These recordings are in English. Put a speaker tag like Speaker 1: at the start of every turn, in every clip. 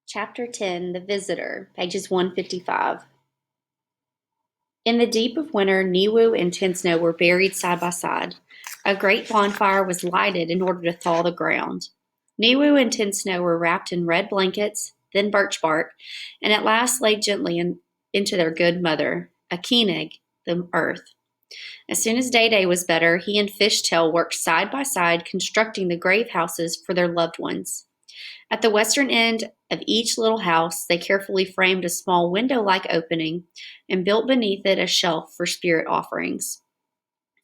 Speaker 1: Chapter 10 The Visitor, pages 155. In the deep of winter, Niwu and Tinsnow were buried side by side. A great bonfire was lighted in order to thaw the ground. Niwu and Tinsnow were wrapped in red blankets, then birch bark, and at last laid gently into their good mother, Akenig, the earth. As soon as Day Day was better, he and Fishtail worked side by side constructing the grave houses for their loved ones. At the western end of each little house, they carefully framed a small window-like opening and built beneath it a shelf for spirit offerings.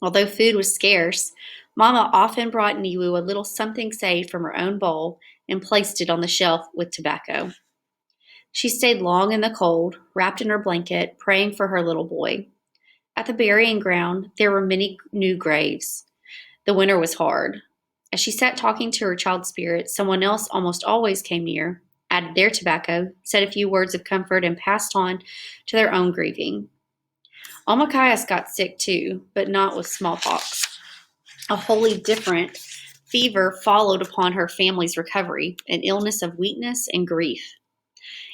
Speaker 1: Although food was scarce, Mama often brought Niwu a little something saved from her own bowl and placed it on the shelf with tobacco. She stayed long in the cold, wrapped in her blanket, praying for her little boy. At the burying ground, there were many new graves. The winter was hard. As she sat talking to her child spirit, someone else almost always came near, added their tobacco, said a few words of comfort, and passed on to their own grieving. Omakaias got sick too, but not with smallpox. A wholly different fever followed upon her family's recovery, an illness of weakness and grief.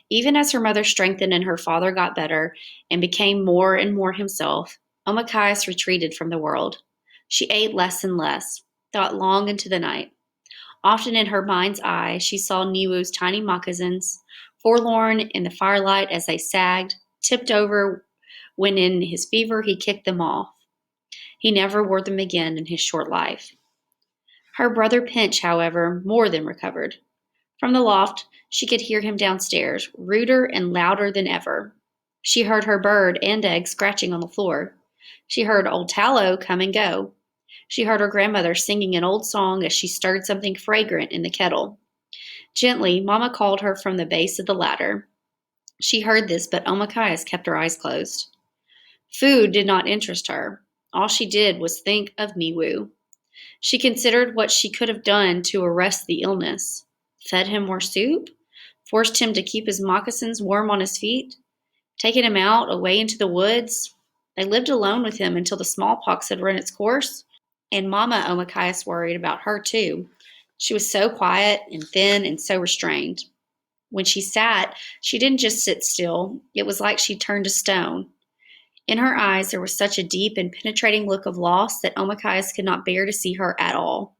Speaker 1: Even as her mother strengthened and her father got better and became more and more himself, Omakaias retreated from the world. She ate less and less, thought long into the night. Often in her mind's eye, she saw Niwu's tiny moccasins, forlorn in the firelight as they sagged, tipped over when in his fever he kicked them off. He never wore them again in his short life. Her brother Pinch, however, more than recovered. From the loft, she could hear him downstairs, ruder and louder than ever. She heard her bird and egg scratching on the floor. She heard old Tallow come and go. She heard her grandmother singing an old song as she stirred something fragrant in the kettle. Gently, Mama called her from the base of the ladder. She heard this, but Omakaias kept her eyes closed. Food did not interest her. All she did was think of Niwu. She considered what she could have done to arrest the illness. Fed him more soup? Forced him to keep his moccasins warm on his feet? Taken him out, away into the woods? They lived alone with him until the smallpox had run its course. And Mama Omakaias worried about her too. She was so quiet and thin and so restrained. When she sat, she didn't just sit still. It was like she turned to stone. In her eyes there was such a deep and penetrating look of loss that Omakaias could not bear to see her at all.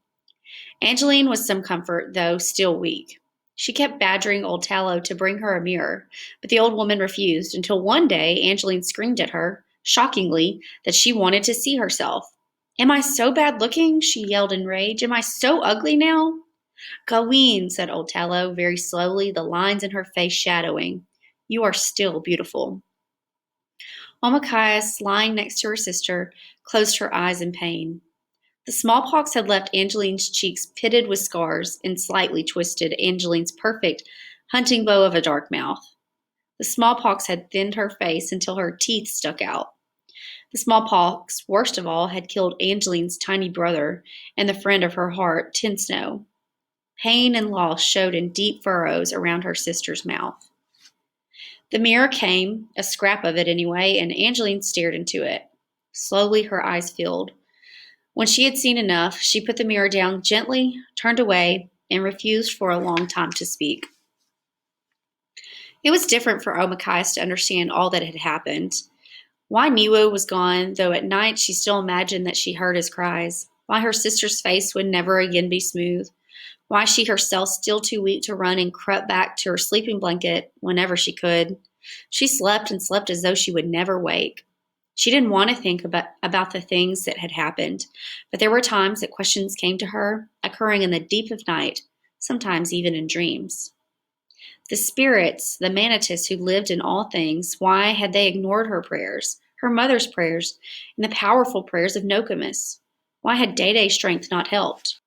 Speaker 1: Angeline was some comfort, though still weak. She kept badgering old Tallow to bring her a mirror, but the old woman refused until one day Angeline screamed at her, shockingly, that she wanted to see herself. "Am I so bad looking?" she yelled in rage. "Am I so ugly now?" "Gaween," said old Tallow, very slowly, the lines in her face shadowing. "You are still beautiful." Omakaias, lying next to her sister, closed her eyes in pain. The smallpox had left Angeline's cheeks pitted with scars and slightly twisted Angeline's perfect hunting bow of a dark mouth. The smallpox had thinned her face until her teeth stuck out. The smallpox, worst of all, had killed Angeline's tiny brother and the friend of her heart, Tinsnow. Pain and loss showed in deep furrows around her sister's mouth. The mirror came, a scrap of it anyway, and Angeline stared into it. Slowly her eyes filled. When she had seen enough, she put the mirror down gently, turned away, and refused for a long time to speak. It was different for Omakaias to understand all that had happened. Why Niwu was gone, though at night she still imagined that she heard his cries. Why her sister's face would never again be smooth. Why she herself, still too weak to run, and crept back to her sleeping blanket whenever she could. She slept and slept as though she would never wake. She didn't want to think about the things that had happened, but there were times that questions came to her, occurring in the deep of night, sometimes even in dreams. The spirits, the Manitus who lived in all things, why had they ignored her prayers, her mother's prayers, and the powerful prayers of Nokomis? Why had Day-Day's strength not helped?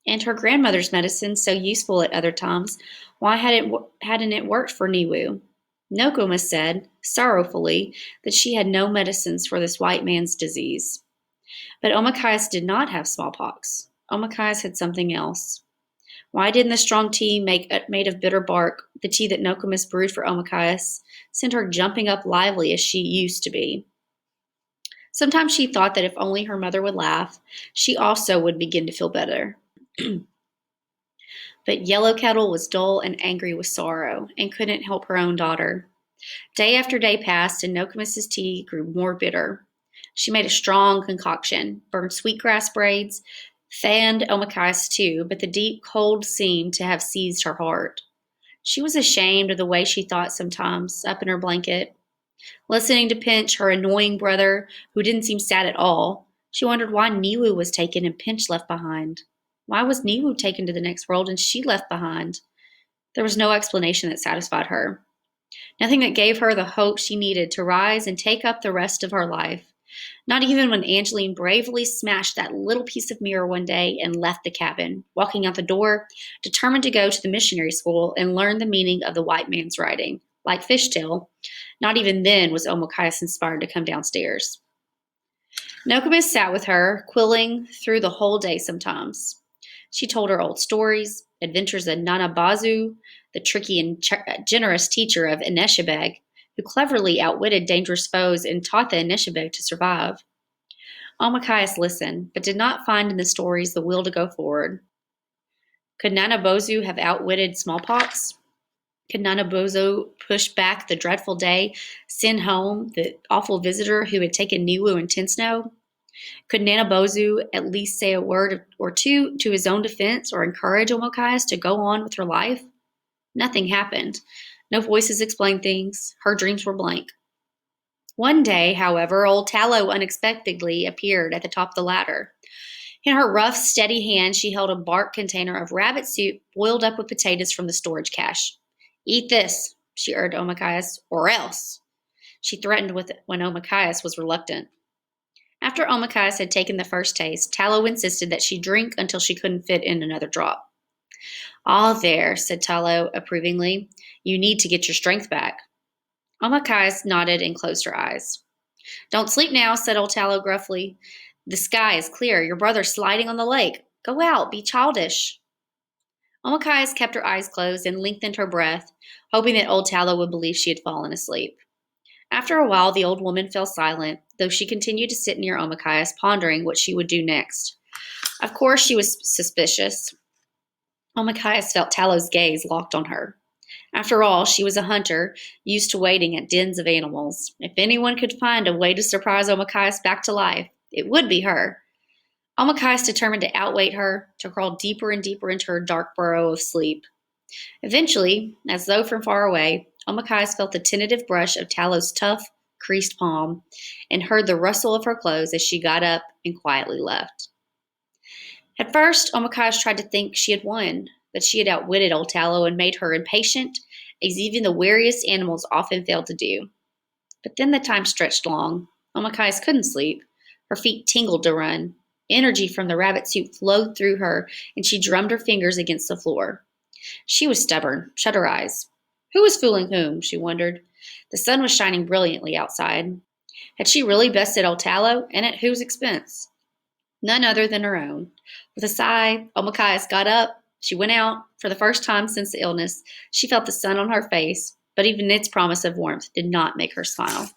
Speaker 1: And her grandmother's medicine, so useful at other times, why hadn't it worked for Niwu? Nokomis said, sorrowfully, that she had no medicines for this white man's disease. But Omakaias did not have smallpox. Omakaias had something else. Why didn't the strong tea made of bitter bark, the tea that Nokomis brewed for Omakaias, send her jumping up lively as she used to be? Sometimes she thought that if only her mother would laugh, she also would begin to feel better. But Yellow Kettle was dull and angry with sorrow, and couldn't help her own daughter. Day after day passed, and Nokomis's tea grew more bitter. She made a strong concoction, burned sweetgrass braids, fanned Omakais too, but the deep cold seemed to have seized her heart. She was ashamed of the way she thought sometimes, up in her blanket. Listening to Pinch, her annoying brother, who didn't seem sad at all, she wondered why Niwu was taken and Pinch left behind. Why was Niwu taken to the next world and she left behind? There was no explanation that satisfied her. Nothing that gave her the hope she needed to rise and take up the rest of her life. Not even when Angeline bravely smashed that little piece of mirror one day and left the cabin, walking out the door, determined to go to the missionary school and learn the meaning of the white man's writing. Like Fishtail, not even then was Omakais inspired to come downstairs. Nokomis sat with her, quilling through the whole day sometimes. She told her old stories, adventures of Nanabazu, the tricky and generous teacher of Ineshebeg, who cleverly outwitted dangerous foes and taught the Ineshebeg to survive. Omakais listened, but did not find in the stories the will to go forward. Could Nanabozu have outwitted smallpox? Could Nanabozo push back the dreadful day, send home the awful visitor who had taken Niwu and Tinsnow? Could Nanabozu at least say a word or two to his own defense or encourage Omakais to go on with her life? Nothing happened. No voices explained things. Her dreams were blank. One day, however, old Tallow unexpectedly appeared at the top of the ladder. In her rough, steady hand, she held a bark container of rabbit soup boiled up with potatoes from the storage cache. "Eat this," she urged Omakais, "or else." She threatened with it when Omakais was reluctant. After Omakais had taken the first taste, Tallow insisted that she drink until she couldn't fit in another drop. "Ah, there," said Tallow approvingly. "You need to get your strength back." Omakais nodded and closed her eyes. "Don't sleep now," said old Tallow gruffly. "The sky is clear. Your brother's sliding on the lake. Go out. Be childish." Omakais kept her eyes closed and lengthened her breath, hoping that old Tallow would believe she had fallen asleep. After a while, the old woman fell silent, though she continued to sit near Omakais, pondering what she would do next. Of course, she was suspicious. Omakais felt Tallow's gaze locked on her. After all, she was a hunter, used to waiting at dens of animals. If anyone could find a way to surprise Omakais back to life, it would be her. Omakais determined to outwait her, to crawl deeper and deeper into her dark burrow of sleep. Eventually, as though from far away, Omakais felt the tentative brush of Tallow's tough, creased palm and heard the rustle of her clothes as she got up and quietly left. At first, Omakais tried to think she had won, that she had outwitted old Tallow and made her impatient, as even the wariest animals often failed to do. But then the time stretched long. Omakais couldn't sleep. Her feet tingled to run. Energy from the rabbit soup flowed through her, and she drummed her fingers against the floor. She was stubborn, shut her eyes. Who was fooling whom, she wondered. The sun was shining brilliantly outside. Had she really bested old Tallow, and at whose expense? None other than her own. With a sigh, Omakais got up. She went out. For the first time since the illness, she felt the sun on her face, but even its promise of warmth did not make her smile.